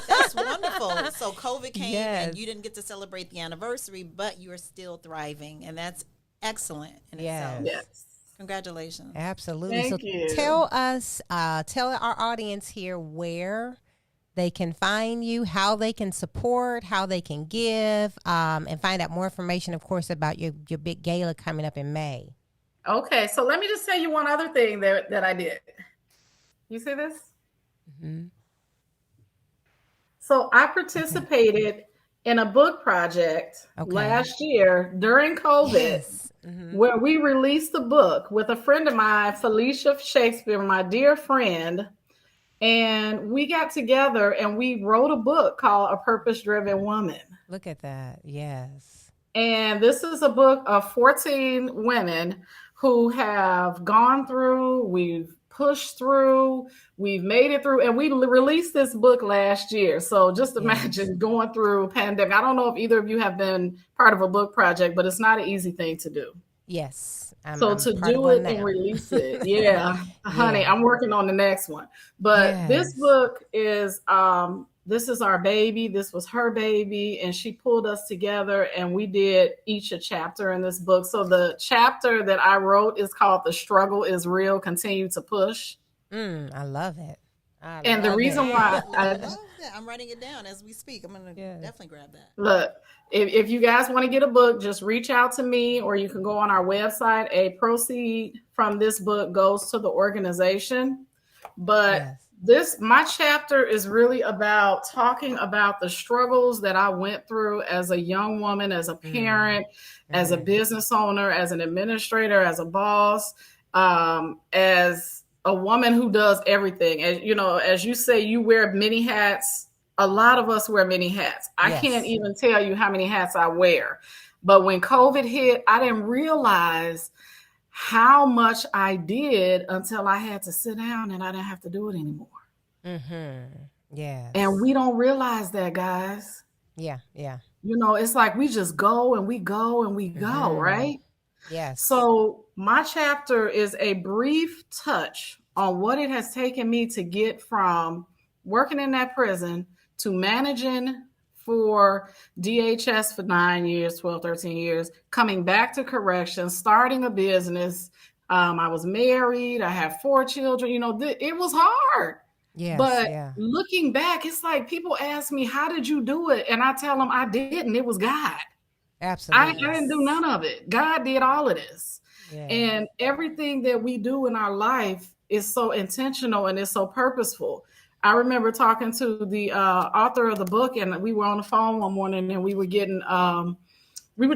That's wonderful. So COVID came Yes. and you didn't get to celebrate the anniversary, but you are still thriving, and that's excellent in Yes. itself. Yes. Congratulations. Absolutely. Thank so you. tell our audience here where they can find you, how they can support, how they can give, and find out more information, of course, about your big gala coming up in May. Okay, so let me just tell you one other thing that I did. You see this? Mhm. So I participated in a book project last year during COVID Yes. where we released a book with a friend of mine, Felicia Shakespeare, my dear friend. And we got together and we wrote a book called A Purpose-Driven Woman. Look at that. Yes. And this is a book of 14 women who have gone through, we've pushed through, we've made it through, and we released this book last year. So just imagine going through a pandemic. I don't know if either of you have been part of a book project, but it's not an easy thing to do. Yes. I'm To part of do one it now. and release it. Yeah, honey, Yeah. I'm working on the next one. But this Yes. book is, this is our baby. This was her baby. And she pulled us together and we did each a chapter in this book. So the chapter that I wrote is called The Struggle is Real, Continue to Push. I love it. And the reason why I love that. I'm writing it down as we speak. I'm going to Yeah. definitely grab that. Look, if you guys want to get a book, just reach out to me or you can go on our website. A proceed from this book goes to the organization. But my chapter is really about talking about the struggles that I went through as a young woman, as a parent, as a business owner, as an administrator, as a boss, as a woman who does everything. As you know, as you say, you wear many hats. A lot of us wear many hats. I can't even tell you how many hats I wear. But when COVID hit, I didn't realize how much I did until I had to sit down and I didn't have to do it anymore. Yeah. And we don't realize that, guys. Yeah. Yeah. You know, it's like we just go and we go and we go, right? Yes. So my chapter is a brief touch on what it has taken me to get from working in that prison to managing for DHS for 9 years, 12, 13 years, coming back to corrections, starting a business. I was married. I have 4 children. You know, it was hard. Yes, But yeah. looking back, it's like people ask me, how did you do it? And I tell them I didn't. It was God. Absolutely. I didn't do none of it. God did all of this. Yeah. And everything that we do in our life is so intentional and it's so purposeful. I remember talking to the author of the book, and we were on the phone one morning, and we were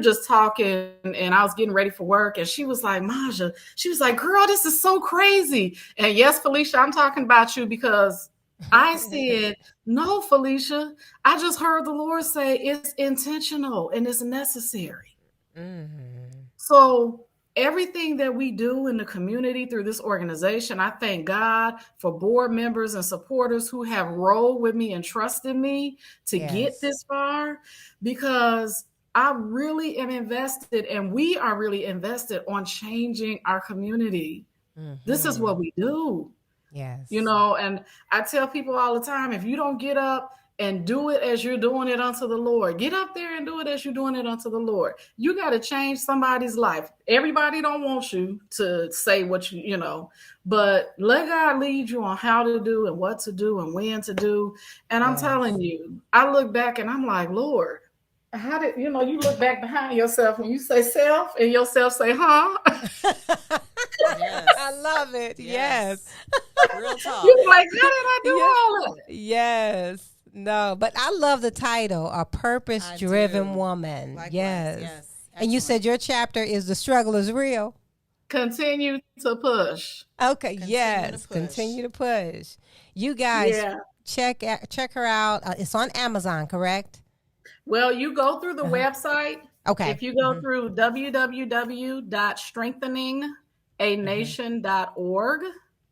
just talking, and I was getting ready for work, and she was like, Maja, she was like, girl, this is so crazy. And yes, Felicia, I'm talking about you because I said, no, Felicia, I just heard the Lord say it's intentional and it's necessary. So everything that we do in the community through this organization, I thank God for board members and supporters who have rolled with me and trusted me to get this far, because I really am invested, and we are really invested on changing our community. This is what we do. Yes. You know, and I tell people all the time, if you don't get up and do it as you're doing it unto the Lord, get up there and do it as you're doing it unto the Lord. You got to change somebody's life. Everybody don't want you to say what you know, but let God lead you on how to do and what to do and when to do. And I'm telling you, I look back and I'm like, Lord, how did, you look back behind yourself when you say self and yourself say, huh? Yes. I love it. Yes. Real talk. You're like, how did I do all of it? Yes. No, but I love the title, A Purpose-Driven Woman. Likewise, Yes. And you Excellent. said your chapter is The Struggle is Real. Continue to push. Okay. Continue Yes. to push. Continue to push. You guys check her out. It's on Amazon, correct? Well, you go through the website. Okay. If you go through www.strengtheninganation.org,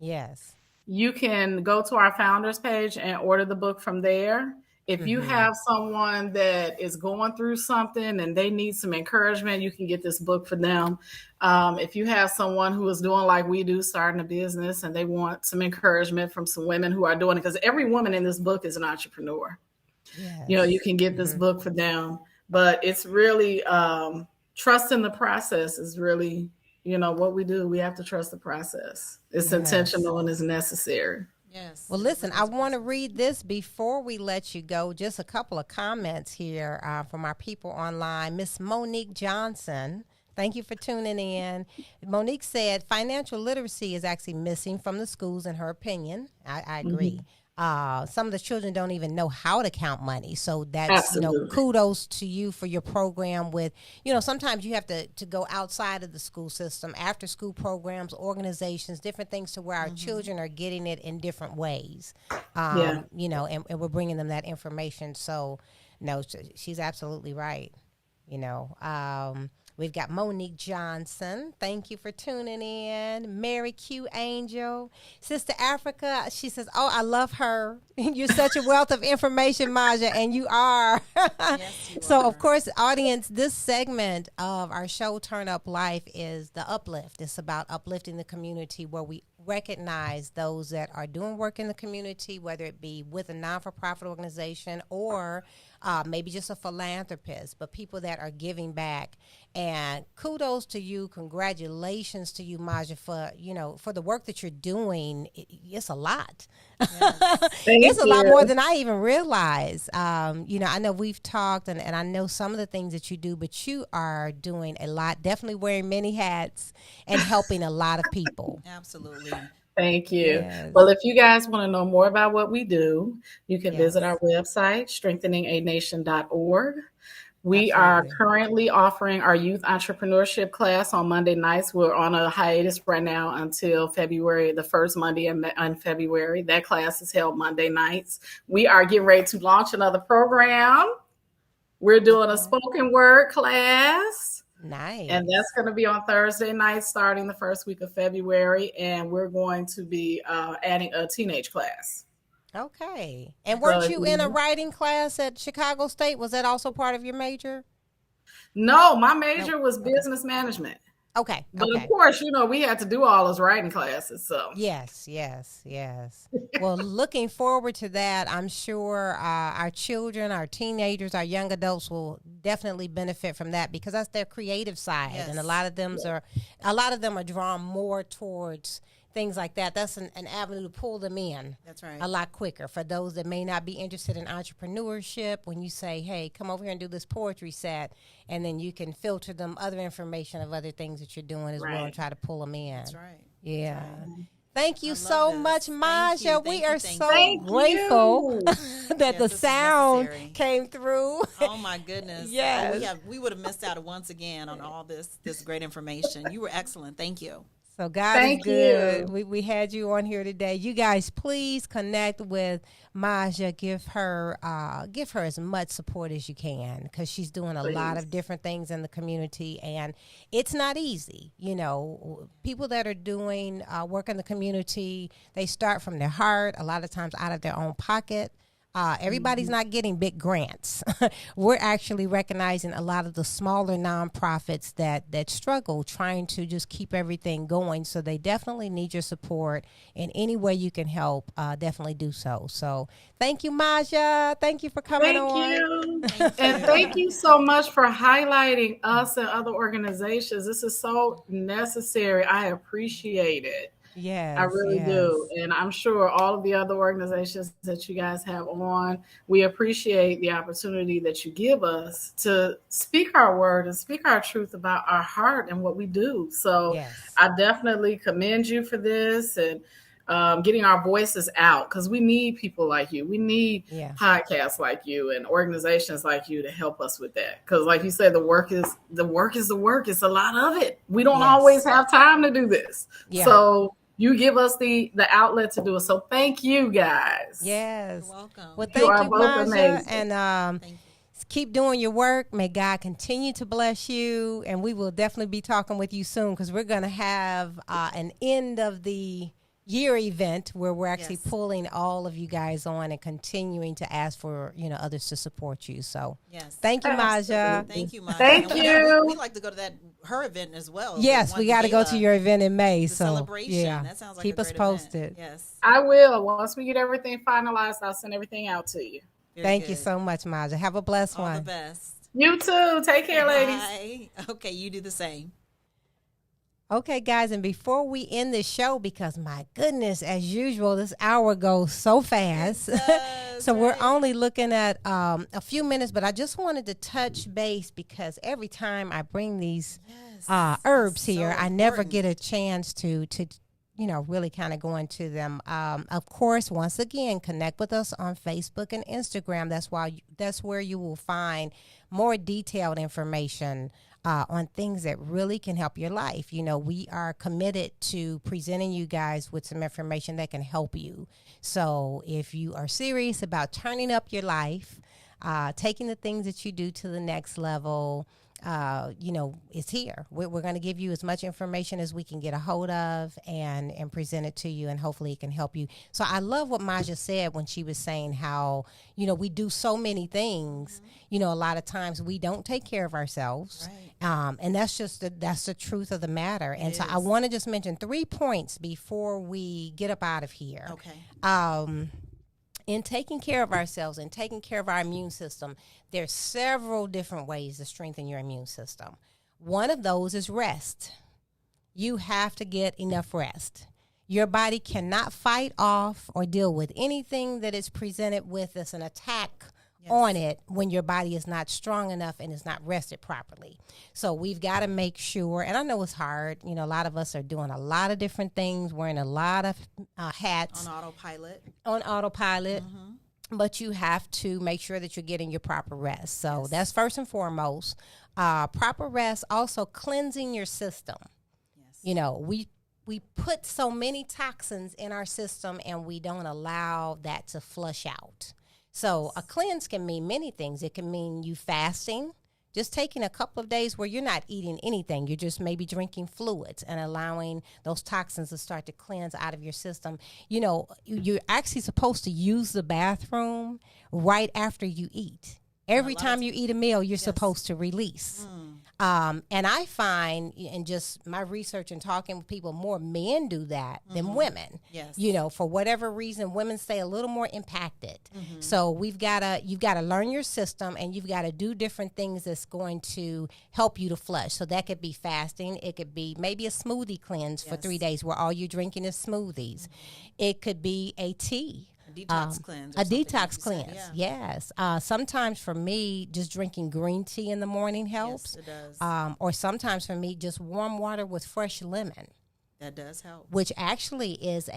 Yes. you can go to our founders page and order the book from there. If you have someone that is going through something and they need some encouragement, you can get this book for them. If you have someone who is doing like we do, starting a business, and they want some encouragement from some women who are doing it, because every woman in this book is an entrepreneur. Yes. You know, you can get this book for them. But it's really trust in the process is really, you know, what we do. We have to trust the process. It's intentional and it's necessary. Yes. Well, listen, I want to read this before we let you go. Just a couple of comments here from our people online. Miss Monique Johnson, thank you for tuning in. Monique said financial literacy is actually missing from the schools, in her opinion. I agree. Some of the children don't even know how to count money. So that's, you know, kudos to you for your program with, you know, sometimes you have to go outside of the school system, after school programs, organizations, different things to where our children are getting it in different ways, you know, and we're bringing them that information. So, no, she's absolutely right. You know, we've got Monique Johnson. Thank you for tuning in. Mary Q. Angel. Sister Africa, she says, oh, I love her. You're such a wealth of information, Maja, and you are. Yes, you So, are. of course, audience, this segment of our show, Turn Up Life, is the uplift. It's about uplifting the community, where we recognize those that are doing work in the community, whether it be with a non-for-profit organization or maybe just a philanthropist, but people that are giving back. And kudos to you. Congratulations to you, Maja, for, you know, for the work that you're doing. It's a lot. It's a lot more than I even realized. You know, I know we've talked and I know some of the things that you do, but you are doing a lot, definitely wearing many hats and helping a lot of people. Absolutely. Thank you. Yes. Well, if you guys want to know more about what we do, you can Yes. visit our website, strengtheninganation.org. We are Absolutely. currently offering our youth entrepreneurship class on Monday nights. We're on a hiatus right now until February, the first Monday in February. That class is held Monday nights. We are getting ready to launch another program. We're doing a spoken word class. Nice. And that's going to be on Thursday night, starting the first week of February. And we're going to be adding a teenage class. Okay. And weren't you in a writing class at Chicago State? Was that also part of your major? No, my major was business management. Okay. But Okay. of course, you know, we had to do all those writing classes. So Yes. Well, looking forward to that. I'm sure our children, our teenagers, our young adults will definitely benefit from that, because that's their creative side, Yes. and a lot of them are drawn more towards things like that. That's an avenue to pull them in. That's right. A lot quicker. For those that may not be interested in entrepreneurship, when you say, hey, come over here and do this poetry set, and then you can filter them other information of other things that you're doing as well and try to pull them in. That's right. Yeah. Thank you I love so this. much, Thank Maja. you, we thank you, are thank so you. grateful that Yes, the this is sound necessary. came through. Oh my goodness. Yes. We would have missed out once again on all this great information. You were excellent. Thank you. So God Thank is good. you. We had you on here today. You guys, please connect with Maja. Give her as much support as you can, because she's doing a lot of different things in the community, and it's not easy. You know, people that are doing work in the community, they start from their heart, a lot of times out of their own pocket. Everybody's not getting big grants. We're actually recognizing a lot of the smaller nonprofits that struggle trying to just keep everything going. So they definitely need your support. In any way you can help, definitely do so. So thank you, Maja. Thank you for coming on. you. And thank you so much for highlighting us and other organizations. This is so necessary. I appreciate it. Yes, I really do. And I'm sure all of the other organizations that you guys have on, we appreciate the opportunity that you give us to speak our word and speak our truth about our heart and what we do. So Yes. I definitely commend you for this and getting our voices out, because we need people like you. We need podcasts like you and organizations like you to help us with that. Because like you said, the work is the work. It's a lot of it. We don't always have time to do this. Yeah. So you give us the outlet to do it. So thank you, guys. Yes. You're welcome. Well, You thank are you, both Maja. amazing. And Thank you. keep doing your work. May God continue to bless you. And we will definitely be talking with you soon, because we're going to have an end of the year event where we're actually Yes. pulling all of you guys on and continuing to ask for, others to support you. So Yes. thank you, Maja. Thank you, Maja. Thank And you. We like to go to her event as well. Yes, we got to go to your event in May. the So celebration. yeah, That sounds like keep a us great event. posted. Yes. I will. Once we get everything finalized, I'll send everything out to you. Very Thank you good. so much, Maja. Have a blessed All the one. best. You too. Take care, ladies. Bye. Okay, you do the same. Okay, guys, and before we end this show, because my goodness, as usual, this hour goes so fast. does, So we're right? only looking at a few minutes, but I just wanted to touch base because every time I bring these herbs so here, I never important. get a chance to really kind of go into them. Of course, once again, connect with us on Facebook and Instagram. That's where you will find more detailed information on things that really can help your life. We are committed to presenting you guys with some information that can help you. So if you are serious about turning up your life, taking the things that you do to the next level, it's here. We're going to give you as much information as we can get a hold of and present it to you, and hopefully it can help you. So I love what Maja said when she was saying how, we do so many things. A lot of times we don't take care of ourselves. Right. And that's the truth of the matter. And so I is. want to just mention 3 points before we get up out of here. Okay. In taking care of ourselves and taking care of our immune system, there's several different ways to strengthen your immune system. One of those is rest. You have to get enough rest. Your body cannot fight off or deal with anything that is presented with as an attack on it when your body is not strong enough and is not rested properly. So we've got to make sure, and I know it's hard, a lot of us are doing a lot of different things, wearing a lot of hats. On autopilot. But you have to make sure that you're getting your proper rest. So that's first and foremost. Proper rest, also cleansing your system. Yes. We put so many toxins in our system and we don't allow that to flush out. So a cleanse can mean many things. It can mean you fasting, just taking a couple of days where you're not eating anything. You're just maybe drinking fluids and allowing those toxins to start to cleanse out of your system. You're actually supposed to use the bathroom right after you eat. Every time you eat a meal, you're supposed to release. And I find, in just my research and talking with people, more men do that than women. Yes. For whatever reason, women stay a little more impacted. So you've got to learn your system, and you've got to do different things that's going to help you to flush. So that could be fasting. It could be maybe a smoothie cleanse for 3 days where all you're drinking is smoothies. It could be a tea. Detox cleanse. or A something like detox you said, cleanse, yeah. yes. Sometimes for me, just drinking green tea in the morning helps. Yes, it does. Or sometimes for me, just warm water with fresh lemon, That does help. which actually is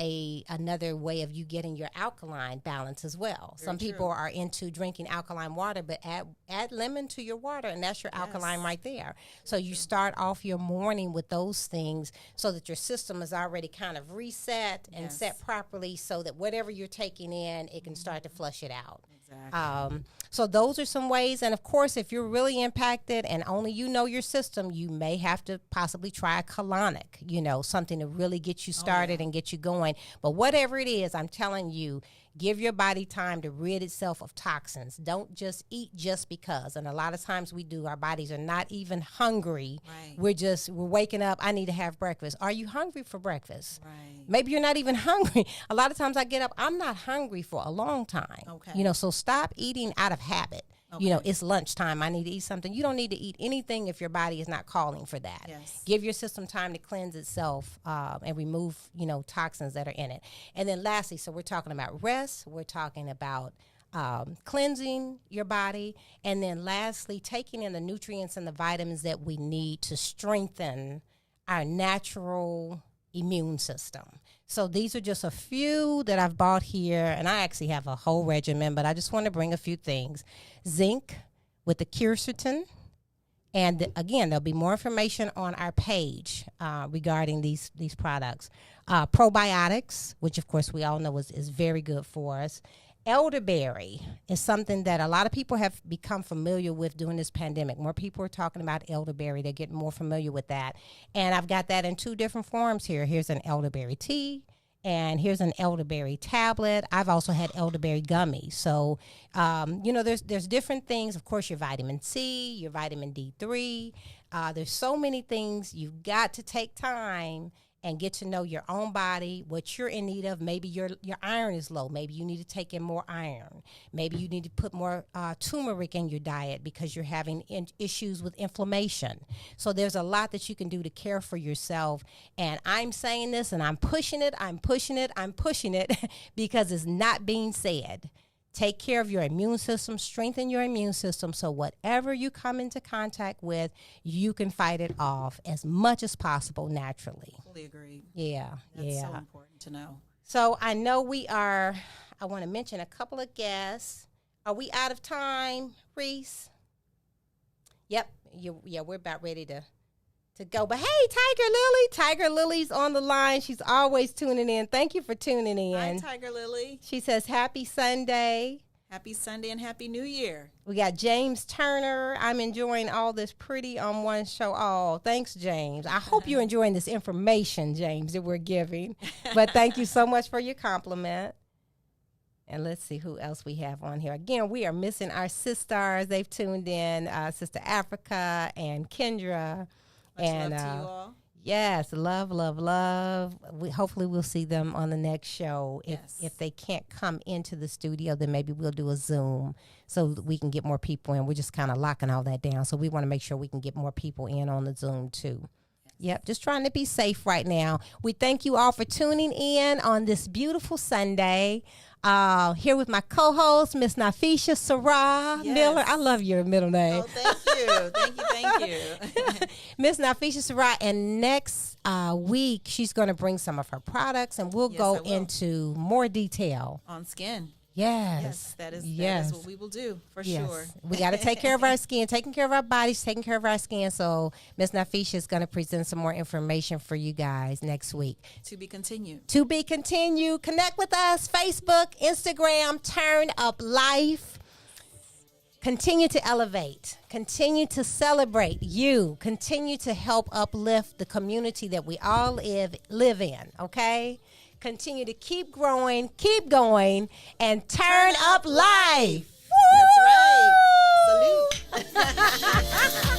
another way of you getting your alkaline balance as well. Some people are into drinking alkaline water, but add lemon to your water, and that's your alkaline right there. So you start off your morning with those things so that your system is already kind of reset and set properly, so that whatever you're taking in, it can start to flush it out. Exactly. So those are some ways. And of course, if you're really impacted and only you know your system, you may have to possibly try a colonic, something to really get you started and get you going. But whatever it is, I'm telling you, give your body time to rid itself of toxins. Don't just eat just because. And a lot of times we do. Our bodies are not even hungry. Right. We're waking up. I need to have breakfast. Are you hungry for breakfast? Right. Maybe you're not even hungry. A lot of times I get up, I'm not hungry for a long time. Okay. So stop eating out of habit. It's lunchtime. I need to eat something. You don't need to eat anything if your body is not calling for that. Yes. Give your system time to cleanse itself and remove, toxins that are in it. And then lastly, so we're talking about rest. We're talking about cleansing your body. And then lastly, taking in the nutrients and the vitamins that we need to strengthen our natural immune system. So these are just a few that I've bought here, and I actually have a whole regimen, but I just want to bring a few things. Zinc with the quercetin, and again, there'll be more information on our page regarding these products. Probiotics, which of course we all know is very good for us. Elderberry is something that a lot of people have become familiar with during this pandemic. More people are talking about elderberry. They're getting more familiar with that. And I've got that in 2 different forms here. Here's an elderberry tea And here's an elderberry tablet. I've also had elderberry gummies. So, there's different things. Of course, your vitamin C, your vitamin D3. There's so many things. You've got to take time and get to know your own body, what you're in need of. Maybe your iron is low. Maybe you need to take in more iron. Maybe you need to put more turmeric in your diet because you're having issues with inflammation. So there's a lot that you can do to care for yourself. And I'm saying this, and I'm pushing it because it's not being said. Take care of your immune system, strengthen your immune system, so whatever you come into contact with, you can fight it off as much as possible naturally. Fully agreed. Yeah, That's so important to know. So I know I want to mention a couple of guests. Are we out of time, Reese? Yep, we're about ready to go. But hey, Tiger Lily's on the line. She's always tuning in. Thank you for tuning in. Hi, Tiger Lily. She says happy Sunday. Happy Sunday and Happy New Year. We got James Turner. I'm enjoying all this pretty on one show. Oh, thanks, James. I hope you're enjoying this information, James, that we're giving. But thank you so much for your compliment. And let's see who else we have on here. Again, we are missing our sisters. They've tuned in, Sister Africa and Kendra. Much love to you all. Yes, love. Hopefully we'll see them on the next show. If they can't come into the studio, then maybe we'll do a Zoom so that we can get more people in. We're just kind of locking all that down. So we want to make sure we can get more people in on the Zoom too. Yep, just trying to be safe right now. We thank you all for tuning in on this beautiful Sunday. Here with my co-host, Miss Nafisha Sarah Miller. I love your middle name. Oh, thank you. Miss Nafisha Sarah. And next week, she's going to bring some of her products, and we'll go into more detail. On skin. Yes. That is what we will do for sure. We got to take care of our skin, taking care of our bodies, taking care of our skin. So Miss Nafisha is going to present some more information for you guys next week. To be continued. Connect with us, Facebook, Instagram, Turn Up Life. Continue to elevate. Continue to celebrate you. Continue to help uplift the community that we all live in, okay? Continue to keep growing, keep going, and turn up life. That's right. Salute.